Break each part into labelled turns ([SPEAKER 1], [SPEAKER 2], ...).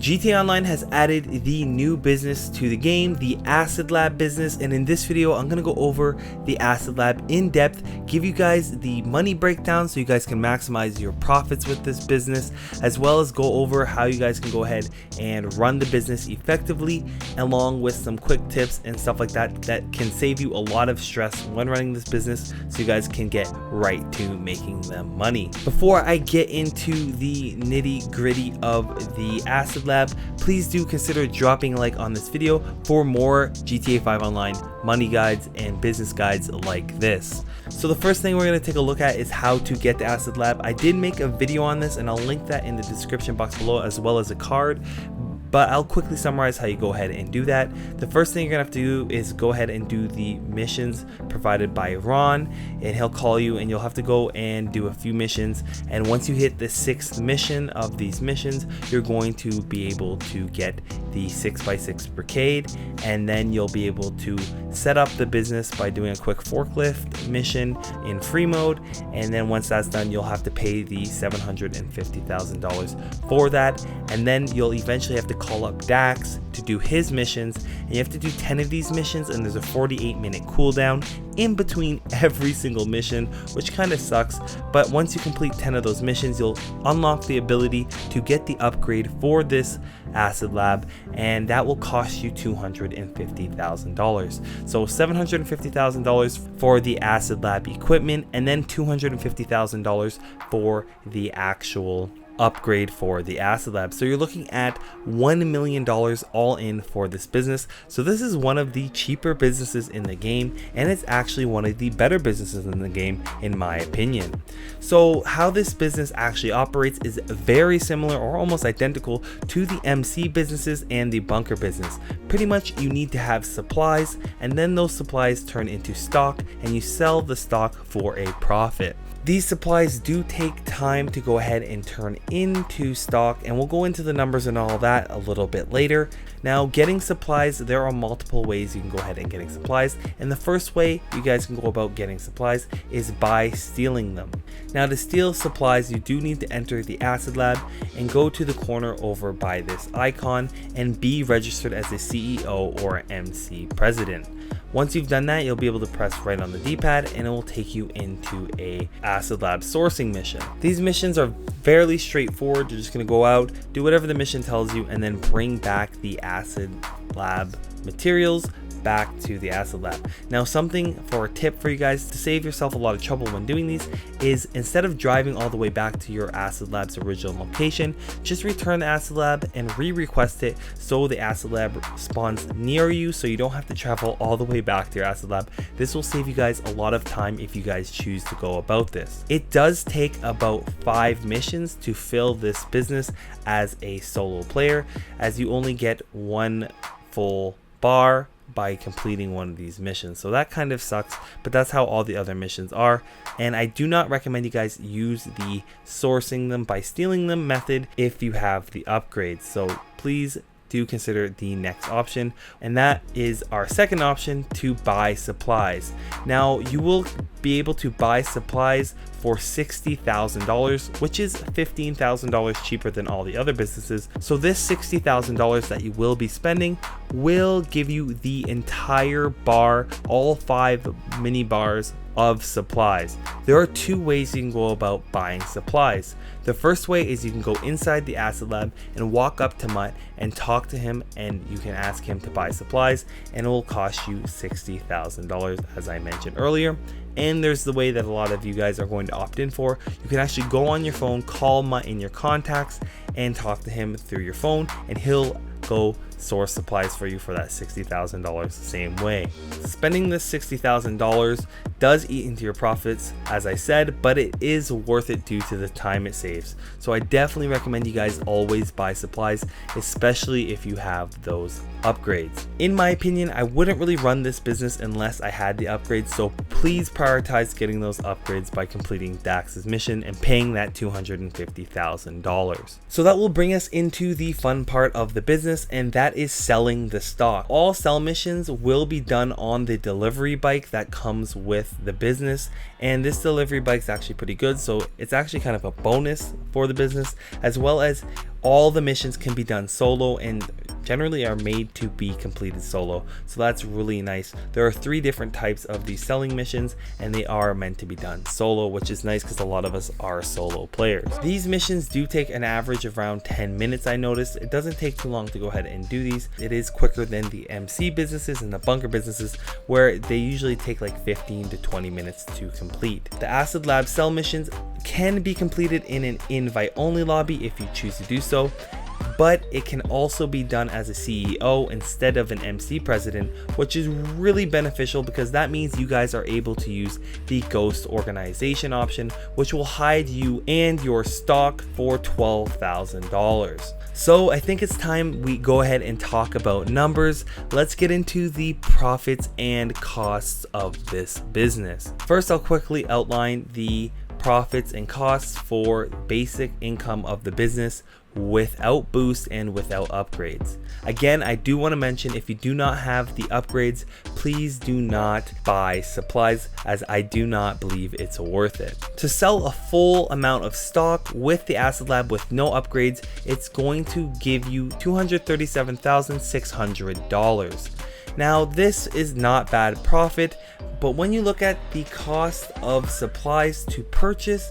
[SPEAKER 1] GTA Online has added the new business to the game, the Acid Lab business, and in this video I'm going to go over the Acid Lab in depth, give you guys the money breakdown so you guys can maximize your profits with this business, as well as go over how you guys can go ahead and run the business effectively, along with some quick tips and stuff like that that can save you a lot of stress when running this business so you guys can get right to making the money. Before I get into the nitty gritty of the Acid Lab, please do consider dropping a like on this video for more GTA 5 Online money guides and business guides like this. So the first thing we're going to take a look at is how to get the Acid Lab. I did make a video on this and I'll link that in the description box below, as well as a card. But I'll quickly summarize how you go ahead and do that. The first thing you're gonna have to do is go ahead and do the missions provided by Ron, and he'll call you and you'll have to go and do a few missions. And once you hit the 6th mission of these missions, you're going to be able to get the 6x6 brigade, and then you'll be able to set up the business by doing a quick forklift mission in free mode. And then once that's done, you'll have to pay the $750,000 for that, and then you'll eventually have to call up Dax to do his missions, and you have to do 10 of these missions, and there's a 48-minute cooldown in between every single mission, which kind of sucks. But once you complete 10 of those missions, you'll unlock the ability to get the upgrade for this Acid Lab, and that will cost you $250,000. So $750,000 for the Acid Lab equipment, and then $250,000 for the actual upgrade for the Acid Lab. So you're looking at $1 million all in for this business. So this is one of the cheaper businesses in the game, and it's actually one of the better businesses in the game in my opinion. So how this business actually operates is very similar or almost identical to the MC businesses and the bunker business. Pretty much you need to have supplies, and then those supplies turn into stock, and you sell the stock for a profit. These supplies do take time to go ahead and turn into stock, and we'll go into the numbers and all that a little bit later. Now, getting supplies, there are multiple ways you can go ahead and getting supplies, and the first way you guys can go about getting supplies is by stealing them. Now, to steal supplies, you do need to enter the Acid Lab and go to the corner over by this icon and be registered as a CEO or MC president. Once you've done that, you'll be able to press right on the D-pad and it will take you into a Acid Lab sourcing mission. These missions are fairly straightforward. You're just going to go out, do whatever the mission tells you, and then bring back the Acid Lab materials back to the Acid Lab. Now, something for a tip for you guys to save yourself a lot of trouble when doing these is, instead of driving all the way back to your Acid Lab's original location, just return the Acid Lab and re-request it so the Acid Lab spawns near you, so you don't have to travel all the way back to your Acid Lab. This will save you guys a lot of time if you guys choose to go about this. It does take about 5 missions to fill this business as a solo player, as you only get 1 full bar by completing one of these missions. So that kind of sucks, but that's how all the other missions are. And I do not recommend you guys use the sourcing them by stealing them method if you have the upgrades. So please do consider the next option, and that is our second option, to buy supplies. Now, you will be able to buy supplies for $60,000, which is $15,000 cheaper than all the other businesses. So this $60,000 that you will be spending will give you the entire bar, all 5 mini bars of supplies. There are 2 ways you can go about buying supplies. The first way is you can go inside the Acid Lab and walk up to Mutt and talk to him, and you can ask him to buy supplies, and it will cost you $60,000 as I mentioned earlier. And there's the way that a lot of you guys are going to opt in for. You can actually go on your phone, call Mutt in your contacts, and talk to him through your phone, and he'll go source supplies for you for that $60,000 same way. Spending this $60,000 does eat into your profits, as I said, but it is worth it due to the time it saves. So I definitely recommend you guys always buy supplies, especially if you have those upgrades. In my opinion, I wouldn't really run this business unless I had the upgrades, so please prioritize getting those upgrades by completing Dax's mission and paying that $250,000. So that will bring us into the fun part of the business. business, and that is selling the stock. All sell missions will be done on the delivery bike that comes with the business, and this delivery bike is actually pretty good, so it's actually kind of a bonus for the business, as well as all the missions can be done solo and generally are made to be completed solo, so that's really nice. There are 3 different types of these selling missions, and they are meant to be done solo, which is nice because a lot of us are solo players. These missions do take an average of around 10 minutes. I noticed it doesn't take too long to go ahead and do these. It is quicker than the MC businesses and the bunker businesses, where they usually take like 15 to 20 minutes to complete. The Acid Lab sell missions can be completed in an invite only lobby if you choose to do so, but it can also be done as a CEO instead of an MC president, which is really beneficial because that means you guys are able to use the ghost organization option, which will hide you and your stock for $12,000. So I think it's time we go ahead and talk about numbers. Let's get into the profits and costs of this business. First, I'll quickly outline the profits and costs for basic income of the business without boost and without upgrades. Again, I do want to mention, if you do not have the upgrades, please do not buy supplies, as I do not believe it's worth it. To sell a full amount of stock with the Acid Lab with no upgrades, it's going to give you $237,600. Now, this is not bad profit, but when you look at the cost of supplies to purchase,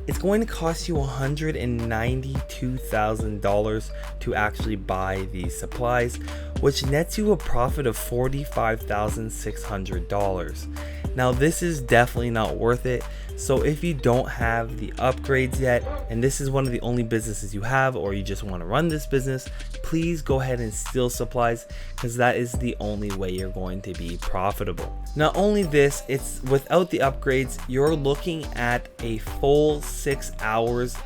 [SPEAKER 1] it's going to cost you $192,000 to actually buy these supplies, which nets you a profit of $45,600. Now, this is definitely not worth it. So if you don't have the upgrades yet, and this is one of the only businesses you have, or you just want to run this business, please go ahead and steal supplies, because that is the only way you're going to be profitable. Not only this, it's without the upgrades, you're looking at a full 6 hours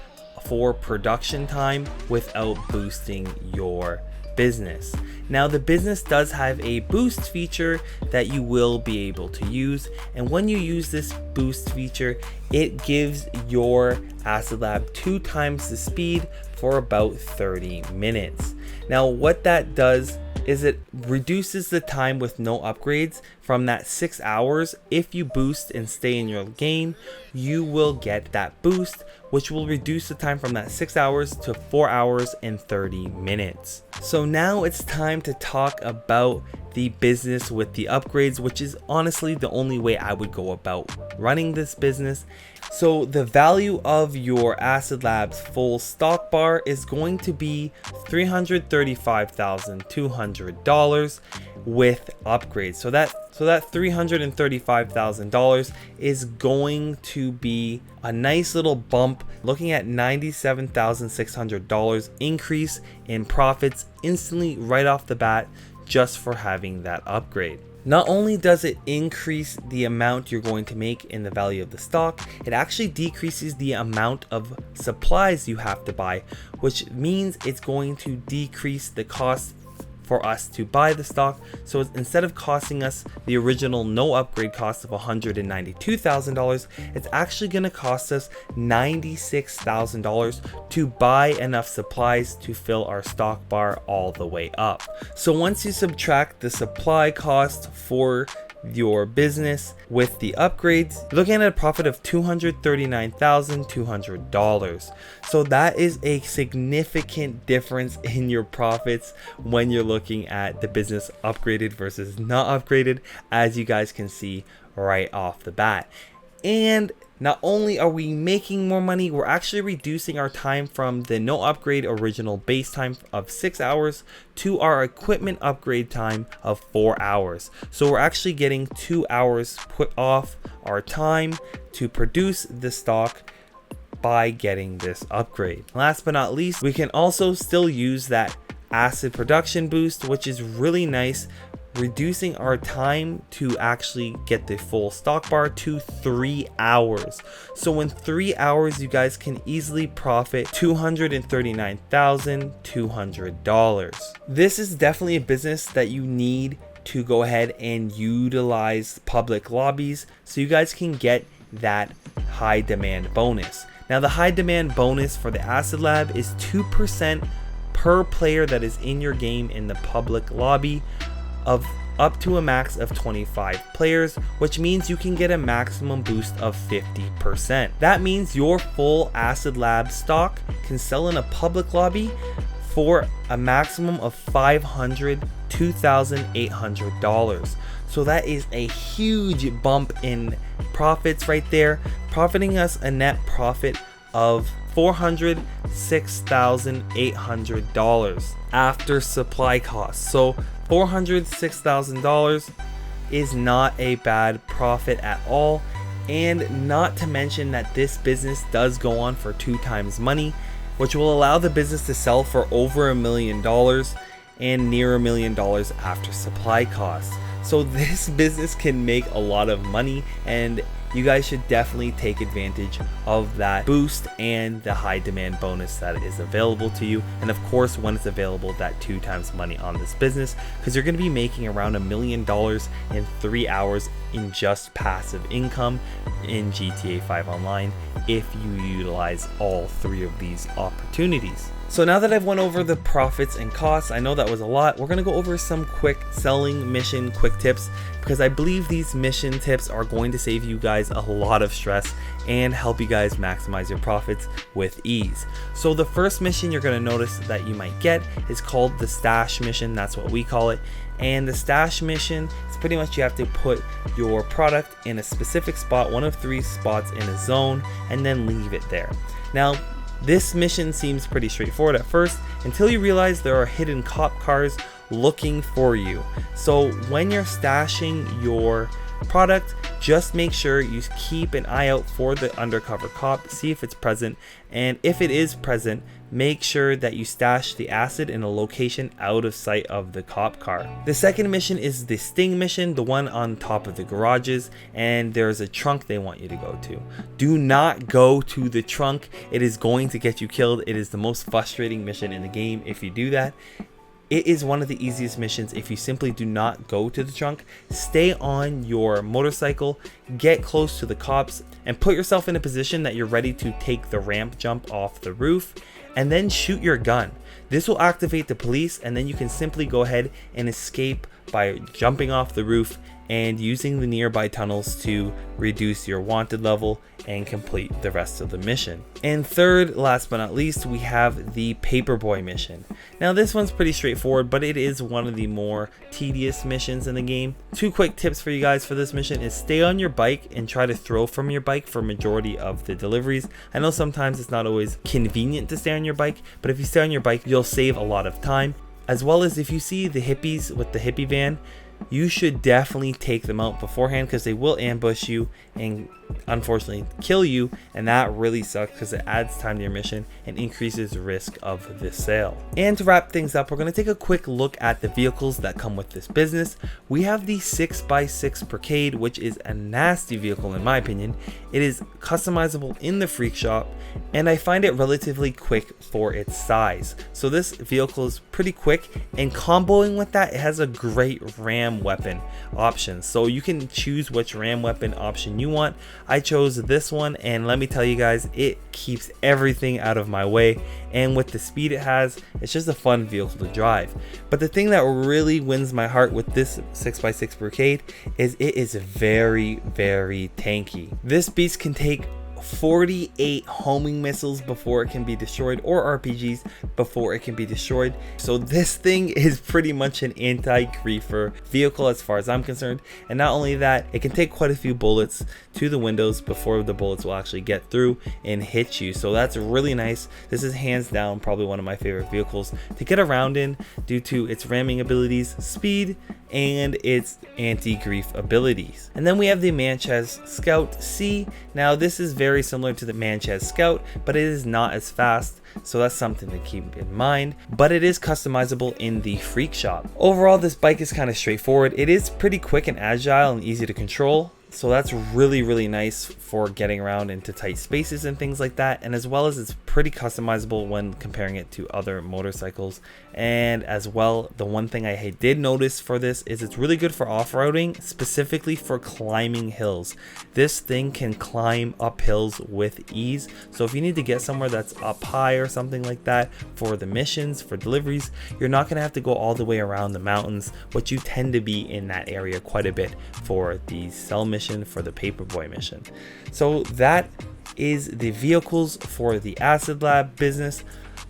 [SPEAKER 1] for production time without boosting your business. Now, the business does have a boost feature that you will be able to use, and when you use this boost feature, it gives your Acid Lab 2 times the speed for about 30 minutes. Now, what that does is it reduces the time with no upgrades from that 6 hours. If you boost and stay in your game, you will get that boost, which will reduce the time from that 6 hours to 4 hours and 30 minutes. So now it's time to talk about the business with the upgrades, which is honestly the only way I would go about running this business. So the value of your Acid Labs full stock bar is going to be $335,200 with upgrades. So that $335,000 is going to be a nice little bump, looking at $97,600 increase in profits instantly right off the bat, just for having that upgrade. Not only does it increase the amount you're going to make in the value of the stock, it actually decreases the amount of supplies you have to buy, which means it's going to decrease the cost for us to buy the stock. So instead of costing us the original no upgrade cost of $192,000, it's actually going to cost us $96,000 to buy enough supplies to fill our stock bar all the way up. So once you subtract the supply cost for your business with the upgrades, you're looking at a profit of $239,200. So that is a significant difference in your profits when you're looking at the business upgraded versus not upgraded, as you guys can see right off the bat. And not only are we making more money, we're actually reducing our time from the no upgrade original base time of 6 hours to our equipment upgrade time of 4 hours. So we're actually getting 2 hours put off our time to produce the stock by getting this upgrade. Last but not least, we can also still use that acid production boost, which is really nice, reducing our time to actually get the full stock bar to 3 hours. So in 3 hours, you guys can easily profit $239,200. This is definitely a business that you need to go ahead and utilize public lobbies so you guys can get that high demand bonus. Now, the high demand bonus for the Acid Lab is 2% per player that is in your game in the public lobby of up to a max of 25 players, which means you can get a maximum boost of 50%. That means your full Acid Lab stock can sell in a public lobby for a maximum of $2,800. So that is a huge bump in profits right there, profiting us a net profit of $406,800 after supply costs. So $406,000 is not a bad profit at all, and not to mention that this business does go on for 2 times money, which will allow the business to sell for over $1 million and near $1 million after supply costs. So this business can make a lot of money, and you guys should definitely take advantage of that boost and the high demand bonus that is available to you. And of course, when it's available, that 2 times money on this business, because you're going to be making around $1 million in 3 hours in just passive income in GTA 5 Online if you utilize all 3 of these opportunities. So now that I've went over the profits and costs, I know that was a lot. We're gonna go over some quick selling mission quick tips, because I believe these mission tips are going to save you guys a lot of stress and help you guys maximize your profits with ease. So the first mission you're gonna notice that you might get is called the stash mission. That's what we call it. And the stash mission is pretty much you have to put your product in a specific spot, one of 3 spots in a zone, and then leave it there. Now, this mission seems pretty straightforward at first until you realize there are hidden cop cars looking for you. So when you're stashing your product, just make sure you keep an eye out for the undercover cop, see if it's present, and if it is present, make sure that you stash the acid in a location out of sight of the cop car. The second mission is the sting mission, the one on top of the garages, and there's a trunk they want you to go to. Do not go to the trunk. It is going to get you killed. It is the most frustrating mission in the game if you do that. It is one of the easiest missions if you simply do not go to the trunk. Stay on your motorcycle, get close to the cops, and put yourself in a position that you're ready to take the ramp jump off the roof, and then shoot your gun. This will activate the police, and then you can simply go ahead and escape by jumping off the roof and using the nearby tunnels to reduce your wanted level and complete the rest of the mission. And third, last but not least, we have the Paperboy mission. Now this one's pretty straightforward, but it is one of the more tedious missions in the game. 2 quick tips for you guys for this mission is stay on your bike and try to throw from your bike for majority of the deliveries. I know sometimes it's not always convenient to stay on your bike, but if you stay on your bike, you'll save a lot of time. As well as if you see the hippies with the hippie van, you should definitely take them out beforehand, because they will ambush you and unfortunately kill you, and that really sucks because it adds time to your mission and increases risk of the sale. And to wrap things up, we're going to take a quick look at the vehicles that come with this business. We have the 6x6 Brigade, which is a nasty vehicle in my opinion. It is customizable in the Freak Shop, and I find it relatively quick for its size. So this vehicle is pretty quick, and comboing with that, it has a great ram weapon option. So you can choose which ram weapon option you want. I chose this one, and let me tell you guys, it keeps everything out of my way, and with the speed it has, it's just a fun vehicle to drive. But the thing that really wins my heart with this 6x6 Brigade is it is very, very tanky. This beast can take 48 homing missiles before it can be destroyed, or RPGs before it can be destroyed. So this thing is pretty much an anti-griefer vehicle as far as I'm concerned. And not only that, it can take quite a few bullets to the windows before the bullets will actually get through and hit you. So that's really nice. This is hands down probably one of my favorite vehicles to get around in due to its ramming abilities, speed, and its anti-grief abilities. And then we have the Manchez Scout C. Now this is very similar to the Manchez Scout, but it is not as fast, so that's something to keep in mind. But it is customizable in the Freak Shop. Overall, this bike is kind of straightforward. It is pretty quick and agile and easy to control. So that's really nice for getting around into tight spaces and things like that, and as well as it's pretty customizable when comparing it to other motorcycles. And as well, the one thing I did notice for this is it's really good for off-roading, specifically for climbing hills. This thing can climb up hills with ease, so if you need to get somewhere that's up high or something like that for the missions, for deliveries, you're not going to have to go all the way around the mountains, which you tend to be in that area quite a bit for the cell mission, for the Paperboy mission. So that is the vehicles for the Acid Lab business.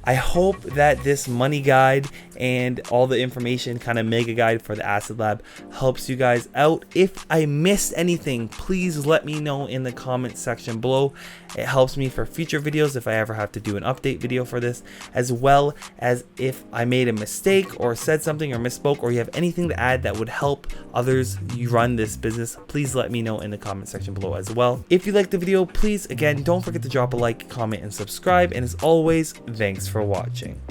[SPEAKER 1] I hope that this money guide and all the information, kind of mega guide for the Acid Lab, helps you guys out. If I missed anything, please let me know in the comment section below. It helps me for future videos if I ever have to do an update video for this, as well as if I made a mistake or said something or misspoke, or you have anything to add that would help others you run this business, please let me know in the comment section below as well. If you liked the video, please again don't forget to drop a like, comment, and subscribe, and as always, thanks for watching.